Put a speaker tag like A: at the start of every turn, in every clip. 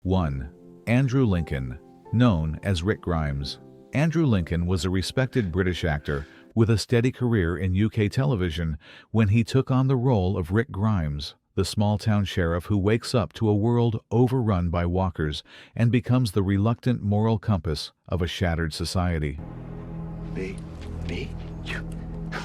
A: 1. Andrew Lincoln, known as Rick Grimes. Andrew Lincoln was a respected British actor with a steady career in UK television when he took on the role of Rick Grimes, the small-town sheriff who wakes up to a world overrun by walkers and becomes the reluctant moral compass of a shattered society.
B: Me? You.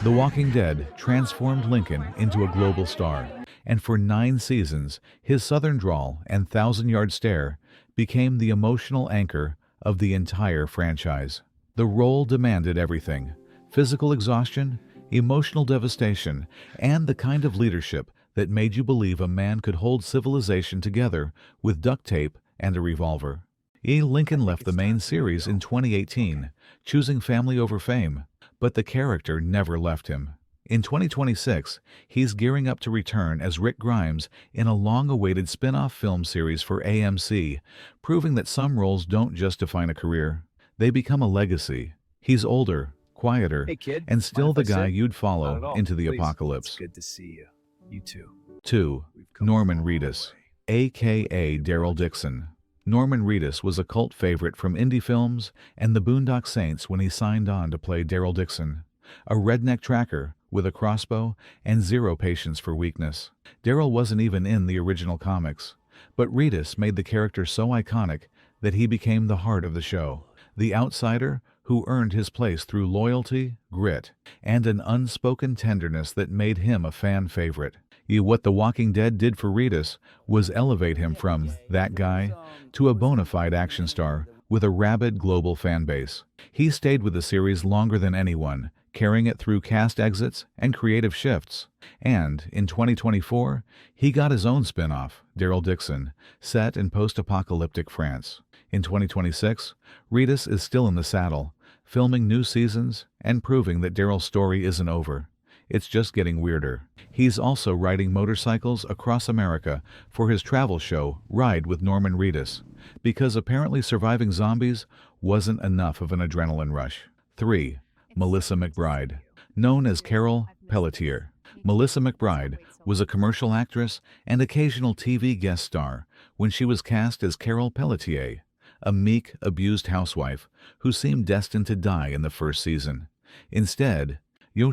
A: The Walking Dead transformed Lincoln into a global star, and for 9 seasons, his southern drawl and thousand-yard stare became the emotional anchor of the entire franchise. The role demanded everything: physical exhaustion, emotional devastation, and the kind of leadership that made you believe a man could hold civilization together with duct tape and a revolver. Lincoln left the main series in 2018, choosing family over fame, but the character never left him. In 2026, he's gearing up to return as Rick Grimes in a long-awaited spin-off film series for AMC, proving that some roles don't just define a career. They become a legacy. He's older, quieter,
B: Hey kid,
A: and still
B: mind
A: the
B: if I
A: guy
B: sit?
A: you'd
B: Not at
A: follow
B: all.
A: into the
B: Please. It's
A: apocalypse.
B: good to see you. You too.
A: 2.
B: We've come
A: Norman
B: a long
A: Reedus,
B: way.
A: a.k.a. Daryl Dixon. Norman Reedus was a cult favorite from indie films and the Boondock Saints when he signed on to play Daryl Dixon, a redneck tracker with a crossbow and zero patience for weakness. Daryl wasn't even in the original comics, but Reedus made the character so iconic that he became the heart of the show, the outsider who earned his place through loyalty, grit, and an unspoken tenderness that made him a fan favorite. What The Walking Dead did for Reedus was elevate him from that guy to a bona fide action star with a rabid global fan base. He stayed with the series longer than anyone, carrying it through cast exits and creative shifts. And in 2024, he got his own spin-off, Daryl Dixon, set in post-apocalyptic France. In 2026, Reedus is still in the saddle, filming new seasons and proving that Daryl's story isn't over. It's just getting weirder. He's also riding motorcycles across America for his travel show, Ride with Norman Reedus, because apparently surviving zombies wasn't enough of an adrenaline rush. 3. Melissa McBride, known as Carol Pelletier. Melissa McBride was a commercial actress and occasional TV guest star when she was cast as Carol Pelletier, a meek, abused housewife who seemed destined to die in the first season. Instead,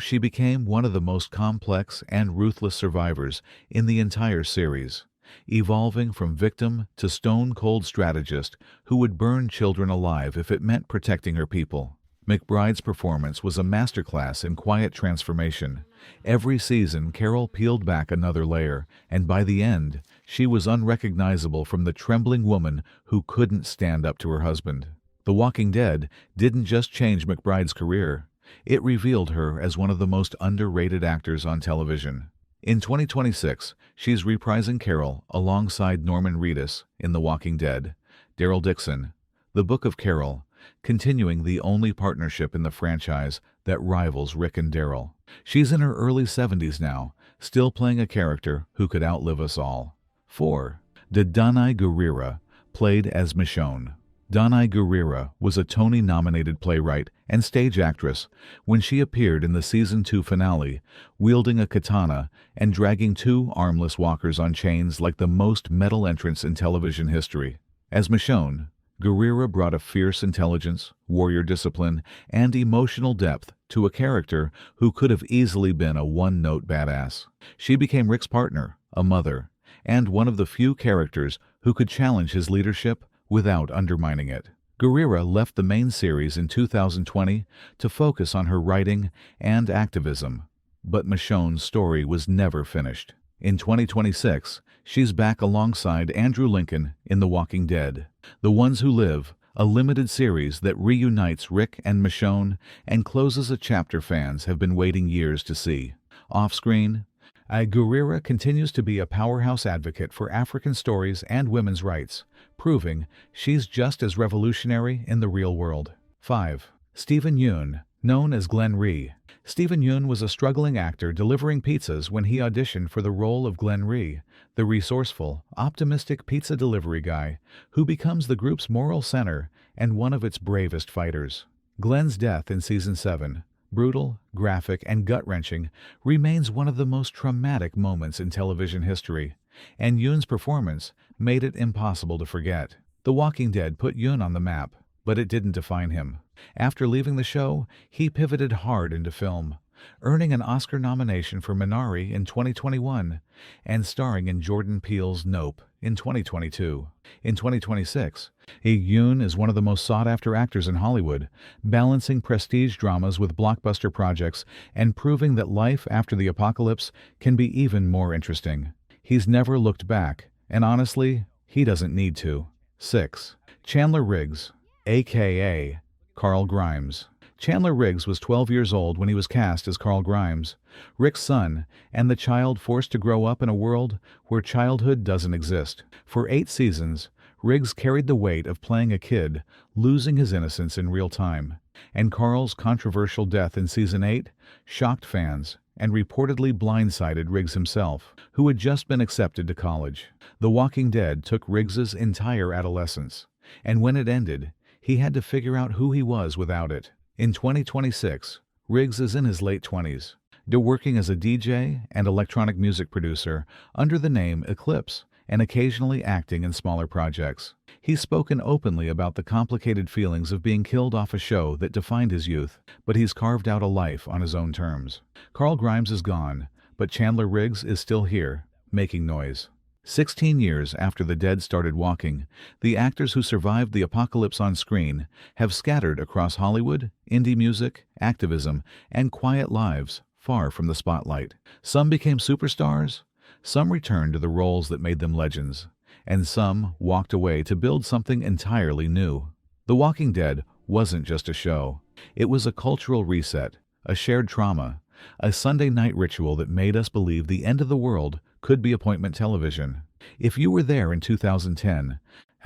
A: she became one of the most complex and ruthless survivors in the entire series, evolving from victim to stone-cold strategist who would burn children alive if it meant protecting her people. McBride's performance was a masterclass in quiet transformation. Every season, Carol peeled back another layer, and by the end, she was unrecognizable from the trembling woman who couldn't stand up to her husband. The Walking Dead didn't just change McBride's career. It revealed her as one of the most underrated actors on television. In 2026, she's reprising Carol alongside Norman Reedus in The Walking Dead, Daryl Dixon, The Book of Carol, continuing the only partnership in the franchise that rivals Rick and Daryl. She's in her early 70s now, still playing a character who could outlive us all. 4. Danai Gurira, played as Michonne. Danai Gurira was a Tony-nominated playwright and stage actress when she appeared in the Season 2 finale, wielding a katana and dragging 2 armless walkers on chains like the most metal entrance in television history. As Michonne, Gurira brought a fierce intelligence, warrior discipline, and emotional depth to a character who could have easily been a one-note badass. She became Rick's partner, a mother, and one of the few characters who could challenge his leadership without undermining it. Gurira left the main series in 2020 to focus on her writing and activism, but Michonne's story was never finished. In 2026, she's back alongside Andrew Lincoln in The Walking Dead, The Ones Who Live, a limited series that reunites Rick and Michonne and closes a chapter fans have been waiting years to see. Off-screen, Gurira continues to be a powerhouse advocate for African stories and women's rights, proving she's just as revolutionary in the real world. 5. Stephen Yeun, known as Glenn Rhee. Stephen Yeun was a struggling actor delivering pizzas when he auditioned for the role of Glenn Rhee, the resourceful, optimistic pizza delivery guy who becomes the group's moral center and one of its bravest fighters. Glenn's death in Season 7, brutal, graphic, and gut-wrenching, remains one of the most traumatic moments in television history, and Yoon's performance made it impossible to forget. The Walking Dead put Yoon on the map, but it didn't define him. After leaving the show, he pivoted hard into film, earning an Oscar nomination for Minari in 2021 and starring in Jordan Peele's Nope in 2022. In 2026, Yoon is one of the most sought-after actors in Hollywood, balancing prestige dramas with blockbuster projects and proving that life after the apocalypse can be even more interesting. He's never looked back, and honestly, he doesn't need to. 6. Chandler Riggs, a.k.a. Carl Grimes. Chandler Riggs was 12 years old when he was cast as Carl Grimes, Rick's son, and the child forced to grow up in a world where childhood doesn't exist. For 8 seasons, Riggs carried the weight of playing a kid, losing his innocence in real time. And Carl's controversial death in Season 8 shocked fans and reportedly blindsided Riggs himself, who had just been accepted to college. The Walking Dead took Riggs's entire adolescence, and when it ended, he had to figure out who he was without it. In 2026, Riggs is in his late 20s, working as a DJ and electronic music producer under the name Eclipse and occasionally acting in smaller projects. He's spoken openly about the complicated feelings of being killed off a show that defined his youth, but he's carved out a life on his own terms. Carl Grimes is gone, but Chandler Riggs is still here, making noise. 16 years after the dead started walking, the actors who survived the apocalypse on screen have scattered across Hollywood, indie music, activism, and quiet lives far from the spotlight. Some became superstars, some returned to the roles that made them legends, and some walked away to build something entirely new. The Walking Dead wasn't just a show. It was a cultural reset, a shared trauma, a Sunday night ritual that made us believe the end of the world could be appointment television. If you were there in 2010,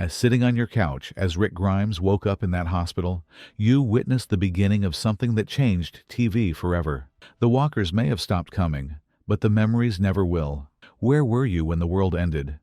A: sitting on your couch as Rick Grimes woke up in that hospital, you witnessed the beginning of something that changed TV forever. The walkers may have stopped coming, but the memories never will. Where were you when the world ended?